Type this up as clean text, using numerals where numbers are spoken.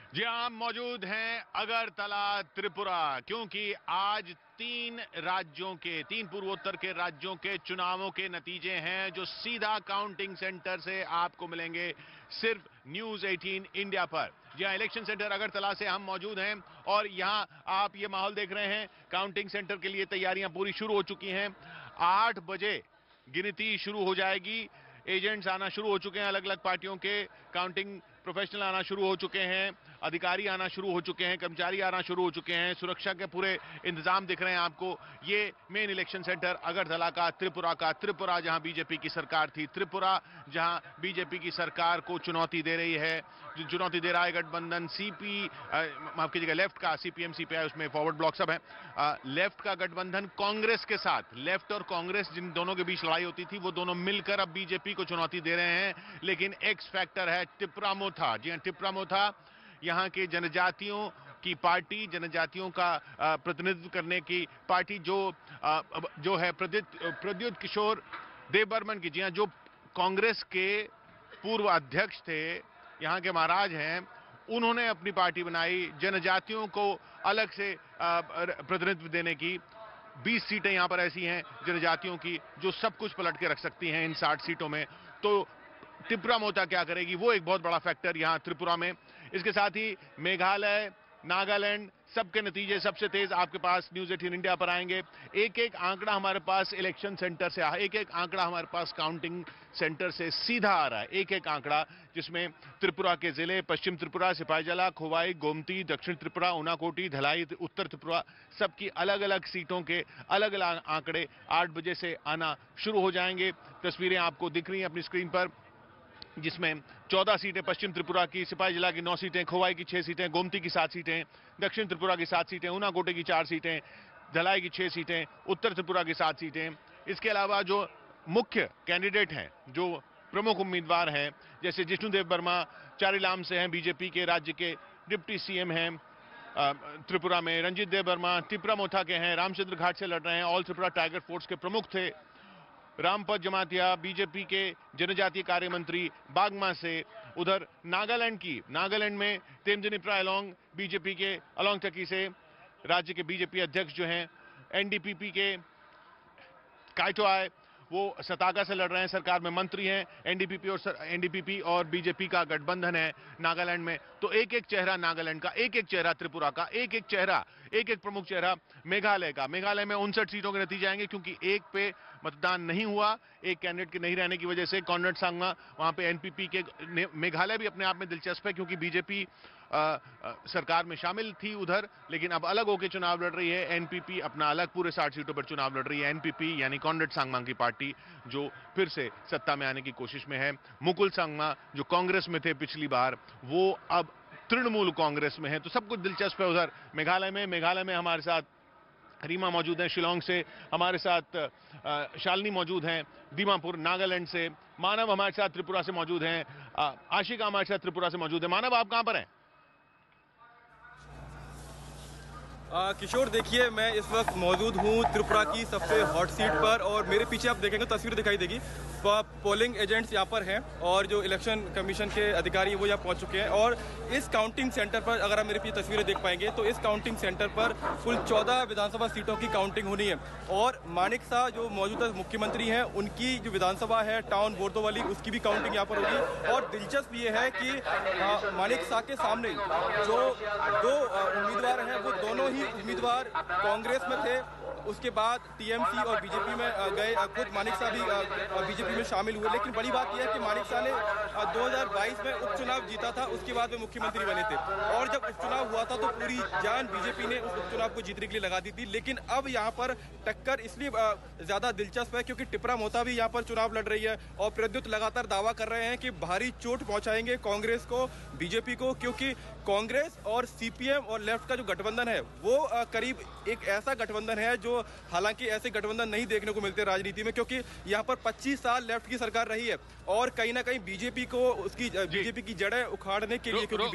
जी हाँ, हम मौजूद हैं अगरतला त्रिपुरा, क्योंकि आज तीन पूर्वोत्तर के राज्यों के चुनावों के नतीजे हैं जो सीधा काउंटिंग सेंटर से आपको मिलेंगे सिर्फ न्यूज 18 इंडिया पर। जी हाँ, इलेक्शन सेंटर अगरतला से हम मौजूद हैं और यहाँ आप ये माहौल देख रहे हैं। काउंटिंग सेंटर के लिए तैयारियां पूरी शुरू हो चुकी हैं। 8 बजे गिनती शुरू हो जाएगी। एजेंट्स आना शुरू हो चुके हैं, अलग अलग पार्टियों के काउंटिंग प्रोफेशनल आना शुरू हो चुके हैं, अधिकारी आना शुरू हो चुके हैं, कर्मचारी आना शुरू हो चुके हैं। सुरक्षा के पूरे इंतजाम दिख रहे हैं आपको। ये मेन इलेक्शन सेंटर अगरतला का त्रिपुरा जहां बीजेपी की सरकार थी, त्रिपुरा जहां बीजेपी की सरकार को चुनौती दे रही है, चुनौती दे रहा है गठबंधन माफ कीजिएगा, लेफ्ट का सीपीएम सीपीआई, उसमें फॉरवर्ड ब्लॉक सब है। लेफ्ट का गठबंधन कांग्रेस के साथ, लेफ्ट और कांग्रेस जिन दोनों के बीच लड़ाई होती थी, वो दोनों मिलकर अब बीजेपी को चुनौती दे रहे हैं। लेकिन एक्स फैक्टर है टिपरामोथा। जी हाँ, टिपरामोथा यहाँ के जनजातियों की पार्टी, जनजातियों का प्रतिनिधित्व करने की पार्टी जो है प्रद्युत किशोर देवबर्मन की। जी हाँ, जो कांग्रेस के पूर्व अध्यक्ष थे, यहाँ के महाराज हैं, उन्होंने अपनी पार्टी बनाई जनजातियों को अलग से प्रतिनिधित्व देने की। 20 सीटें यहां पर ऐसी हैं जनजातियों की जो सब कुछ पलट के रख सकती हैं इन 60 सीटों में। तो टिपरामोथा क्या करेगी, वो एक बहुत बड़ा फैक्टर यहां त्रिपुरा में। इसके साथ ही मेघालय, नागालैंड, सबके नतीजे सबसे तेज आपके पास न्यूज 18 इंडिया पर आएंगे। एक एक आंकड़ा हमारे पास इलेक्शन सेंटर से, एक एक आंकड़ा हमारे पास काउंटिंग सेंटर से सीधा आ रहा है। एक एक आंकड़ा जिसमें त्रिपुरा के जिले, पश्चिम त्रिपुरा, सिपाहीजला, खोवाई, गोमती, दक्षिण त्रिपुरा, उनाकोटी, धलाई, उत्तर त्रिपुरा, सबकी अलग अलग सीटों के अलग अलग आंकड़े 8 बजे से आना शुरू हो जाएंगे। तस्वीरें आपको दिख रही हैं अपनी स्क्रीन पर, जिसमें 14 सीटें पश्चिम त्रिपुरा की, सिपाहीजला की 9 सीटें, खोवाई की 6 सीटें, गोमती की 7 सीटें, दक्षिण त्रिपुरा की 7 सीटें, उनाकोटे की 4 सीटें, धलाई की 6 सीटें, उत्तर त्रिपुरा की 7 सीटें। इसके अलावा जो मुख्य कैंडिडेट हैं, जो प्रमुख उम्मीदवार हैं, जैसे जिष्णुदेव वर्मा चारिलाम से हैं, बीजेपी के राज्य के डिप्टी सीएम हैं त्रिपुरा में। रंजीत देव वर्मा टिपरामोथा के हैं, रामचंद्र घाट से लड़ रहे हैं, ऑल त्रिपुरा टाइगर फोर्स के प्रमुख थे। रामपत जमातिया बीजेपी के जनजातीय कार्य मंत्री बागमा से। उधर नागालैंड में तेमजिनी प्रायलोंग बीजेपी के अलोंग टकी से, राज्य के बीजेपी अध्यक्ष जो हैं, एनडीपीपी के काइटोआई, वो सतागा से लड़ रहे हैं, सरकार में मंत्री हैं। एनडीपीपी और बीजेपी का गठबंधन है नागालैंड में। तो एक एक चेहरा नागालैंड का, एक एक चेहरा त्रिपुरा का, एक एक प्रमुख चेहरा मेघालय का। मेघालय में 59 सीटों के नतीजे आएंगे, क्योंकि एक पे मतदान नहीं हुआ, एक कैंडिडेट के नहीं रहने की वजह से। कॉनरेड सांगमा वहां पे एनपीपी के। मेघालय भी अपने आप में दिलचस्प है, क्योंकि बीजेपी सरकार में शामिल थी उधर, लेकिन अब अलग होकर चुनाव लड़ रही है। एनपीपी अपना अलग पूरे 60 सीटों पर चुनाव लड़ रही है। एनपीपी यानी कॉनरेड सांगमा की पार्टी, जो फिर से सत्ता में आने की कोशिश में है। मुकुल सांगमा जो कांग्रेस में थे पिछली बार, वो अब तृणमूल कांग्रेस में है। तो सब कुछ दिलचस्प है उधर मेघालय में हमारे साथ रीमा मौजूद है, शिलोंग से हमारे साथ शालिनी मौजूद हैं, दीमापुर नागालैंड से। मानव हमारे साथ त्रिपुरा से मौजूद हैं, आशिका हमारे साथ त्रिपुरा से मौजूद है। मानव, आप कहां पर हैं? किशोर, देखिए, मैं इस वक्त मौजूद हूँ त्रिपुरा की सबसे हॉट सीट पर, और मेरे पीछे आप देखेंगे तस्वीर दिखाई देगी। पोलिंग एजेंट्स यहाँ पर हैं और जो इलेक्शन कमीशन के अधिकारी वो यहाँ पहुँच चुके हैं। और इस काउंटिंग सेंटर पर, अगर आप मेरे पीछे तस्वीरें देख पाएंगे, तो इस काउंटिंग सेंटर पर कुल 14 विधानसभा सीटों की काउंटिंग होनी है। और मानिक शाह जो मौजूदा मुख्यमंत्री हैं, उनकी जो विधानसभा है टाउन बोर्दो वाली, उसकी भी काउंटिंग यहाँ पर होगी। और दिलचस्प ये है कि मानिक शाह के सामने जो दो उम्मीदवार हैं, वो दोनों ही उम्मीदवार कांग्रेस में थे, उसके बाद टीएमसी और बीजेपी में गए। खुद मानिक शाह भी बीजेपी में शामिल हुए। लेकिन बड़ी बात यह है कि मानिक शाह ने 2022 में उपचुनाव जीता था, उसके बाद वे मुख्यमंत्री बने थे। और जब उपचुनाव हुआ था तो पूरी जान बीजेपी ने उस उपचुनाव को जीतने के लिए लगा दी थी। लेकिन अब यहाँ पर टक्कर इसलिए ज्यादा दिलचस्प है क्योंकि टिपरामोथा भी यहाँ पर चुनाव लड़ रही है, और प्रद्युत लगातार दावा कर रहे हैं कि भारी चोट पहुंचाएंगे कांग्रेस को, बीजेपी को, क्योंकि कांग्रेस और सीपीएम और लेफ्ट का जो गठबंधन है, वो करीब एक ऐसा गठबंधन है जो, हालांकि ऐसे गठबंधन नहीं देखने को मिलते राजनीति में, क्योंकि यहाँ पर 25 साल लेफ्ट की सरकार रही है। और कहीं ना कहीं बीजेपी को, उसकी बीजेपी की जड़ें उखाड़ने के लिए, क्योंकि